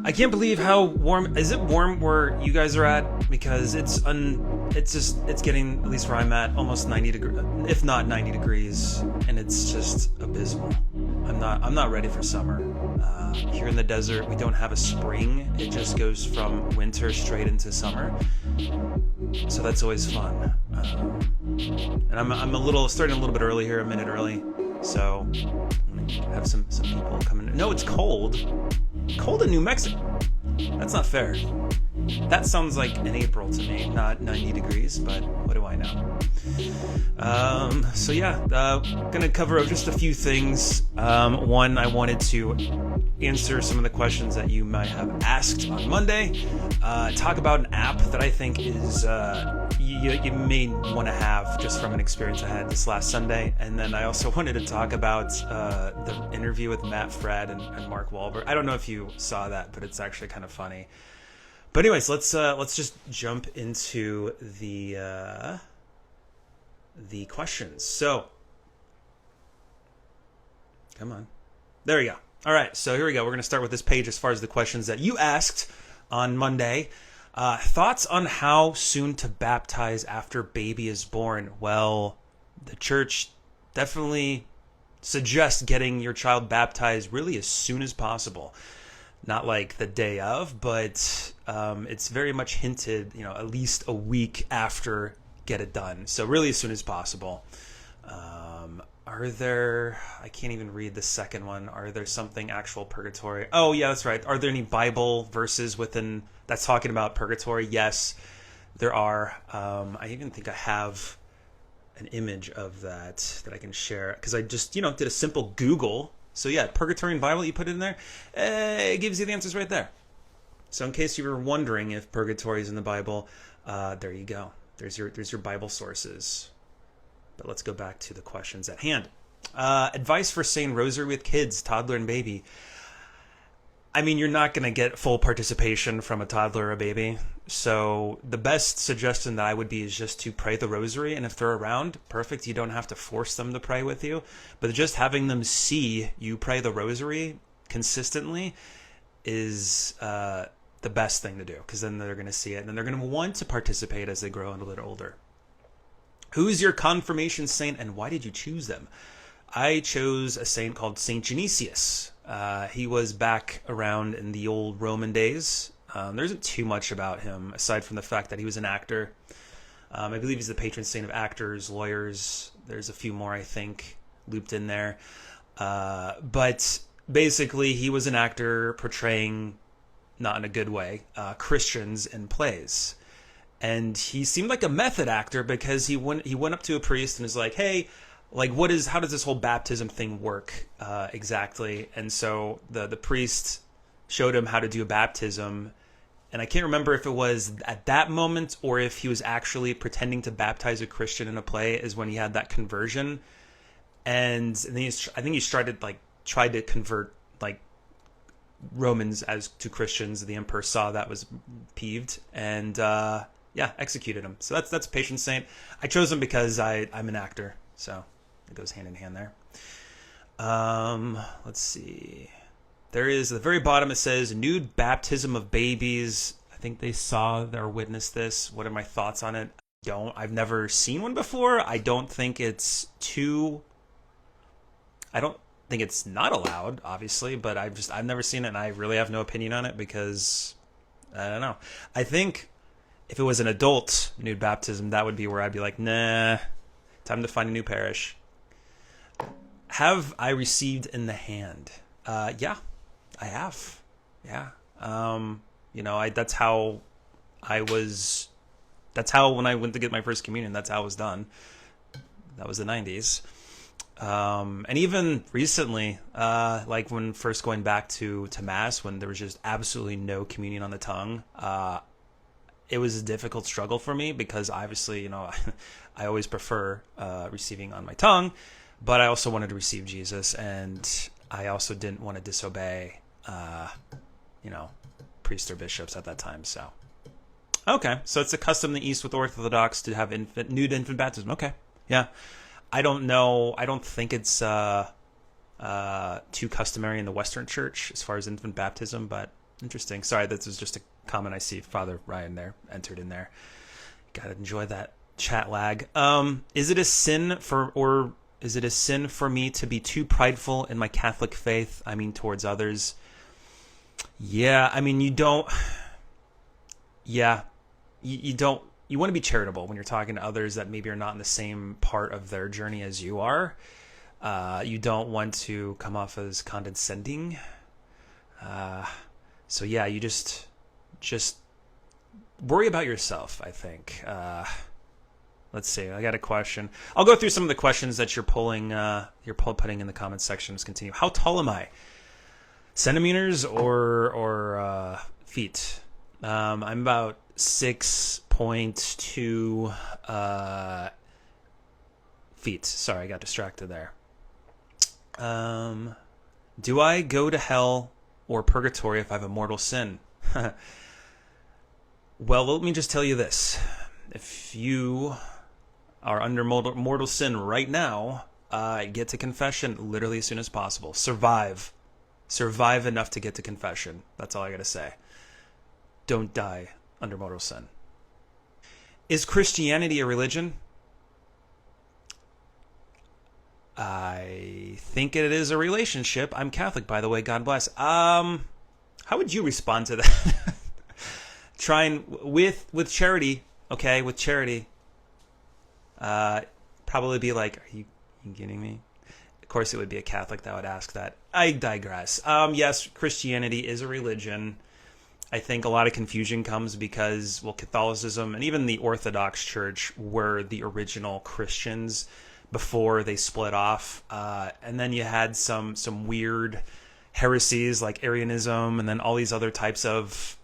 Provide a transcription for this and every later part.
I can't believe how warm. Is it warm where you guys are at? Because it's getting, at least where I'm at, almost 90 degrees, if not 90 degrees, and it's just abysmal. I'm not ready for summer. Here in the desert, we don't have a spring. It just goes from winter straight into summer. So that's always fun. And I'm starting a little bit early here, a minute early. So I'm gonna have some people coming. No, it's cold. Cold in New Mexico. That's not fair. That sounds like in April to me, not 90 degrees, but what do I know? So yeah, gonna cover just a few things. One, I wanted to answer some of the questions that you might have asked on Monday. Talk about an app that I think is you may want to have just from an experience I had this last Sunday. And then I also wanted to talk about the interview with Matt Fradd and Mark Walhbergs. I don't know if you saw that, but it's actually kind of funny. But anyways, let's just jump into the questions. So, come on, there we go. All right, so here we go. We're going to start with this page as far as the questions that you asked on Monday. Thoughts on how soon to baptize after baby is born? Well, the church definitely suggests getting your child baptized really as soon as possible. Not like the day of, but it's very much hinted, at least a week after get it done. So really as soon as possible. I can't even read the second one. Are there something actual purgatory? Oh yeah, that's right. Are there any Bible verses within that's talking about purgatory? Yes, there are. I even think I have an image of that I can share because I just, did a simple Google. So yeah, purgatory and Bible, you put it in there, it gives you the answers right there. So in case you were wondering if purgatory is in the Bible, there you go. There's your Bible sources. But let's go back to the questions at hand. Advice for saying rosary with kids, toddler and baby. I mean, you're not going to get full participation from a toddler or a baby. So the best suggestion that I would be is just to pray the rosary. And if they're around, perfect. You don't have to force them to pray with you. But just having them see you pray the rosary consistently is the best thing to do. Because then they're going to see it. And then they're going to want to participate as they grow a little bit older. Who's your confirmation saint and why did you choose them? I chose a saint called Saint Genesius. He was back around in the old Roman days. There isn't too much about him aside from the fact that he was an actor. I believe he's the patron saint of actors, lawyers. There's a few more, I think, looped in there. But basically, he was an actor portraying, not in a good way, Christians in plays. And he seemed like a method actor because he went up to a priest and was like, hey, like how does this whole baptism thing work exactly? And so the priest showed him how to do a baptism. And I can't remember if it was at that moment or if he was actually pretending to baptize a Christian in a play is when he had that conversion. And then I think he tried to convert like Romans as to Christians. The emperor saw that, was peeved, and executed him. So that's patron saint. I chose him because I'm an actor, so it goes hand in hand there. Let's see. There is, at the very bottom, it says nude baptism of babies. I think they saw or witnessed this. What are my thoughts on it? I've never seen one before. I don't think it's not allowed, obviously, but I've never seen it, and I really have no opinion on it because I don't know. I think if it was an adult nude baptism, that would be where I'd be like, nah, time to find a new parish. Have I received in the hand? Yeah, I have. Yeah. That's how when I went to get my first communion, that's how it was done. That was the 90s. And even recently, like when first going back to Mass, when there was just absolutely no communion on the tongue, it was a difficult struggle for me because obviously, I always prefer receiving on my tongue, but I also wanted to receive Jesus, and I also didn't want to disobey, priests or bishops at that time. So, okay, so it's a custom in the East with Orthodox to have nude infant baptism. Okay, yeah, I don't know. I don't think it's too customary in the Western Church as far as infant baptism, but Interesting. Sorry, this was just a comment I see. Father Ryan there entered in there. Gotta enjoy that chat lag. Is it a sin for me to be too prideful in my Catholic faith? I mean, towards others. Yeah, I mean, you don't. Yeah, you don't. You want to be charitable when you're talking to others that maybe are not in the same part of their journey as you are. You don't want to come off as condescending. So yeah, you just worry about yourself, I think. Let's see. I got a question. I'll go through some of the questions that you're putting in the comments section. Let's continue. How tall am I? Centimeters or feet? I'm about 6.2 feet. Sorry, I got distracted there. Do I go to hell or purgatory if I have a mortal sin? Well, let me just tell you this. If you are under mortal sin right now, get to confession literally as soon as possible. Survive enough to get to confession. That's all I gotta say. Don't die under mortal sin. Is Christianity a religion? I think it is a relationship. I'm Catholic, by the way. God bless. How would you respond to that? Trying with charity, okay? With charity, probably be like, "Are you kidding me?" Of course, it would be a Catholic that would ask that. I digress. Yes, Christianity is a religion. I think a lot of confusion comes because, well, Catholicism and even the Orthodox Church were the original Christians before they split off, and then you had some weird heresies like Arianism, and then all these other types of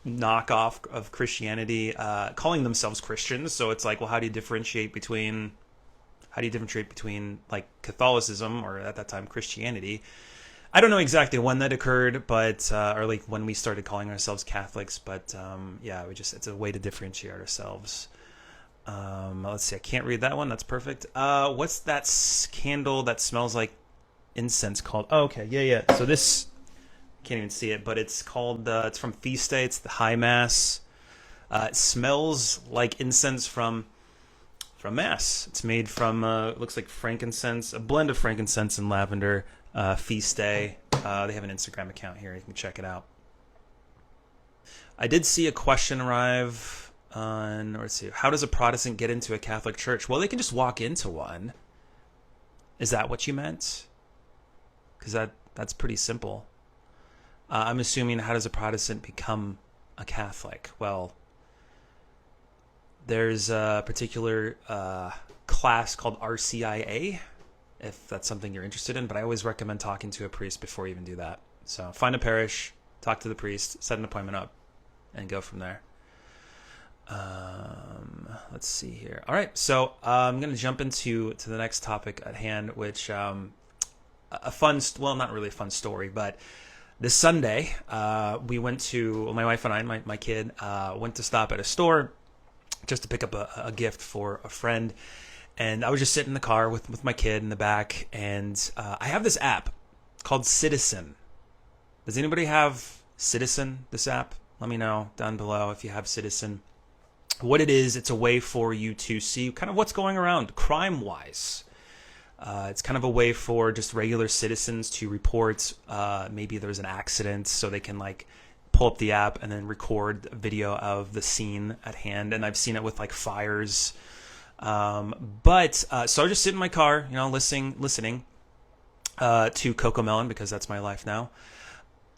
knockoff of Christianity, calling themselves Christians. So it's like, well, how do you differentiate between like Catholicism, or at that time Christianity? I don't know exactly when that occurred, but or like when we started calling ourselves Catholics, but yeah, it's a way to differentiate ourselves. Let's see. I can't read that one. That's perfect. What's that candle that smells like incense called? Oh, okay. Yeah. So this, can't even see it, but it's called, it's from Feast Day. It's the High Mass. It smells like incense from Mass. It's made from, looks like frankincense, a blend of frankincense and lavender. Feast Day. They have an Instagram account here. You can check it out. I did see a question arrive on, let's see, how does a Protestant get into a Catholic church? Well, they can just walk into one. Is that what you meant? Because that's pretty simple. I'm assuming, how does a Protestant become a Catholic? Well, there's a particular class called RCIA, if that's something you're interested in, but I always recommend talking to a priest before you even do that. So find a parish, talk to the priest, set an appointment up, and go from there. Let's see here. All right, so I'm going to jump into the next topic at hand, which a fun, well, not really a fun story, but this Sunday we went to, my wife and I, my kid, went to stop at a store just to pick up a gift for a friend. And I was just sitting in the car with my kid in the back, and I have this app called Citizen. Does anybody have Citizen, this app? Let me know down below if you have Citizen. What it is, it's a way for you to see kind of what's going around crime-wise. It's kind of a way for just regular citizens to report maybe there's an accident, so they can like pull up the app and then record a video of the scene at hand. And I've seen it with like fires. So I was just sitting in my car, listening to Cocomelon, because that's my life now.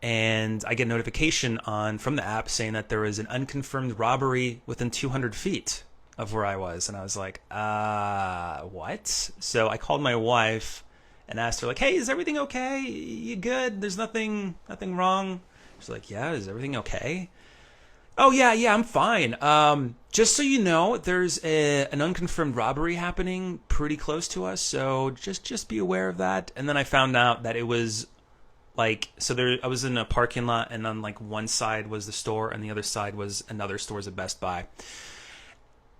And I get a notification from the app saying that there was an unconfirmed robbery within 200 feet of where I was. And I was like, what? So I called my wife and asked her, like, hey, is everything okay? You good? There's nothing wrong? She's like, yeah, is everything okay? Oh, yeah, I'm fine. Just so you know, there's an unconfirmed robbery happening pretty close to us, so just be aware of that. And then I found out that it was like, I was in a parking lot, and on like one side was the store, and the other side was another store, at Best Buy.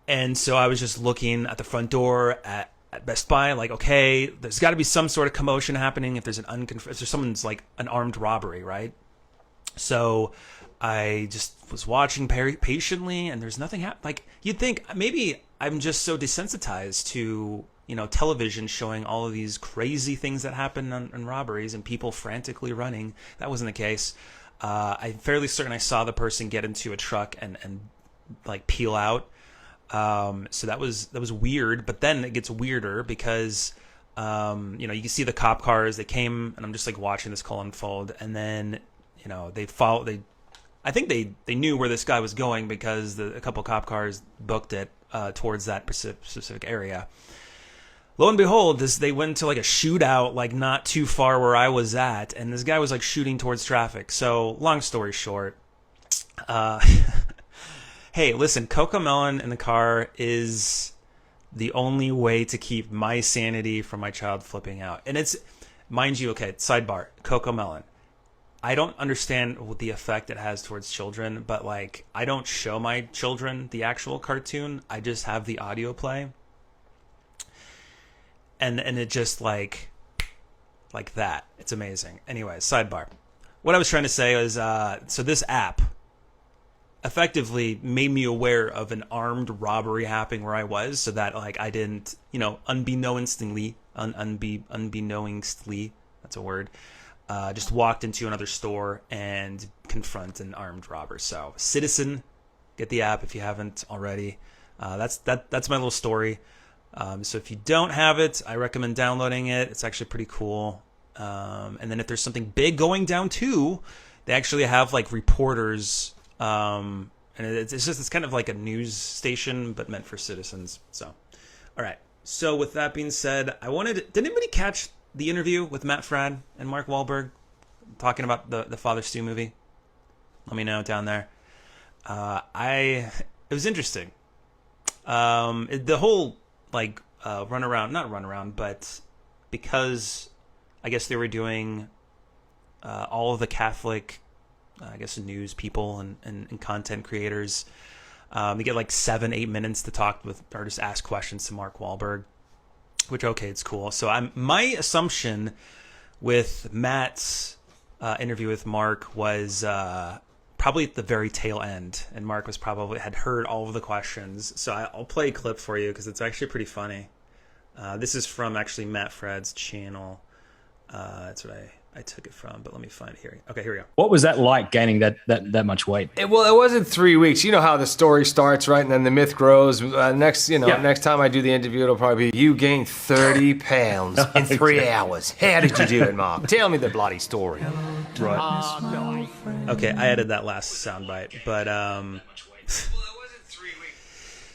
And so I was just looking at the front door at Best Buy, like, okay, there's got to be some sort of commotion happening if there's if there's someone's like an armed robbery, right? So I just was watching patiently, and there's nothing like you'd think maybe I'm just so desensitized to television showing all of these crazy things that happen in robberies and people frantically running. That wasn't the case. I'm fairly certain I saw the person get into a truck and like peel out. So that was weird. But then it gets weirder because you can see the cop cars. They came, and I'm just like watching this call unfold, and then they follow. I think they knew where this guy was going because a couple cop cars booked it towards that specific area. Lo and behold, they went to like a shootout, like not too far where I was at, and this guy was like shooting towards traffic. So, long story short, hey, listen, Cocomelon in the car is the only way to keep my sanity from my child flipping out. And it's, mind you, okay, sidebar, Cocomelon. I don't understand what the effect it has towards children, but like I don't show my children the actual cartoon. I just have the audio play. And it just like that. It's amazing. Anyway, sidebar. What I was trying to say is, so this app effectively made me aware of an armed robbery happening where I was, so that like I didn't, unbeknowingly, that's a word, just walked into another store and confront an armed robber. So, Citizen, get the app if you haven't already. That's my little story. So if you don't have it, I recommend downloading it. It's actually pretty cool. And then if there's something big going down too, they actually have like reporters. And it's kind of like a news station, but meant for citizens. So, all right. So with that being said, did anybody catch the interview with Matt Fradd and Mark Walhbergs talking about the Father Stu movie? Let me know down there. It was interesting. The whole like not run around, but because I guess they were doing all of the Catholic, I guess, news people and content creators, they get like 7-8 minutes to talk with or just ask questions to Mark Walhbergs, which okay, it's cool. So my assumption with Matt's interview with Mark was probably at the very tail end, and Mark had heard all of the questions. So I'll play a clip for you because it's actually pretty funny. This is from actually Matt Fradd's channel. That's what I took it from, but let me find it here. Okay, here we go. What was that like, gaining that much weight? It wasn't 3 weeks. You know how the story starts, right? And then the myth grows. Next time I do the interview, it'll probably be, you gained 30 pounds in 3 hours. How did you do it, Mark? Tell me the bloody story. Right. Okay, I added that last soundbite, but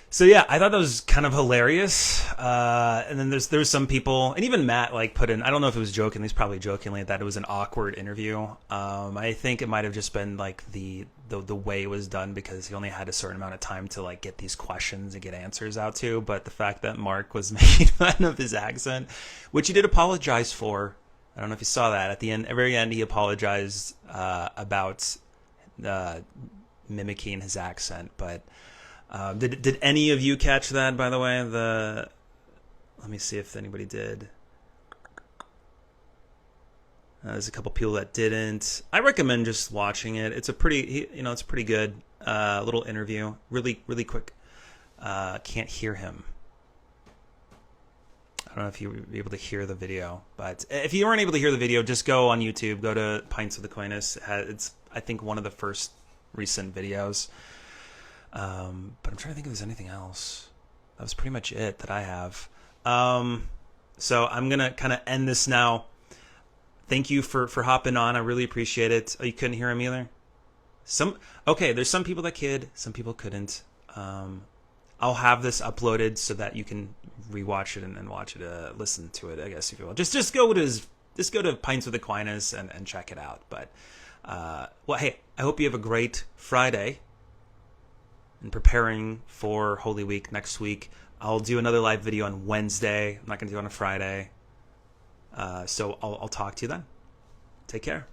so yeah, I thought that was kind of hilarious. And then there's some people, and even Matt like put in, I don't know if it was joking, he's probably jokingly, that it was an awkward interview. I think it might have just been like the way it was done because he only had a certain amount of time to like get these questions and get answers out to. But the fact that Mark was making fun of his accent, which he did apologize for. I don't know if you saw that at the very end, he apologized about mimicking his accent. But did any of you catch that? By the way, let me see if anybody did. There's a couple people that didn't. I recommend just watching it. It's a pretty good little interview. Really, really quick. Can't hear him. I don't know if you were able to hear the video, but if you weren't able to hear the video, just go on YouTube, go to Pints with Aquinas. It's, I think, one of the first recent videos. But I'm trying to think if there's anything else. That was pretty much it that I have. So I'm going to kind of end this now. Thank you for hopping on. I really appreciate it. Oh, you couldn't hear him either? Okay, there's some people that could, some people couldn't. I'll have this uploaded so that you can rewatch it and watch it, listen to it, I guess, if you will. Just go to Pints with Aquinas and check it out. But well, hey, I hope you have a great Friday and preparing for Holy Week next week. I'll do another live video on Wednesday. I'm not going to do it on a Friday. So I'll talk to you then. Take care.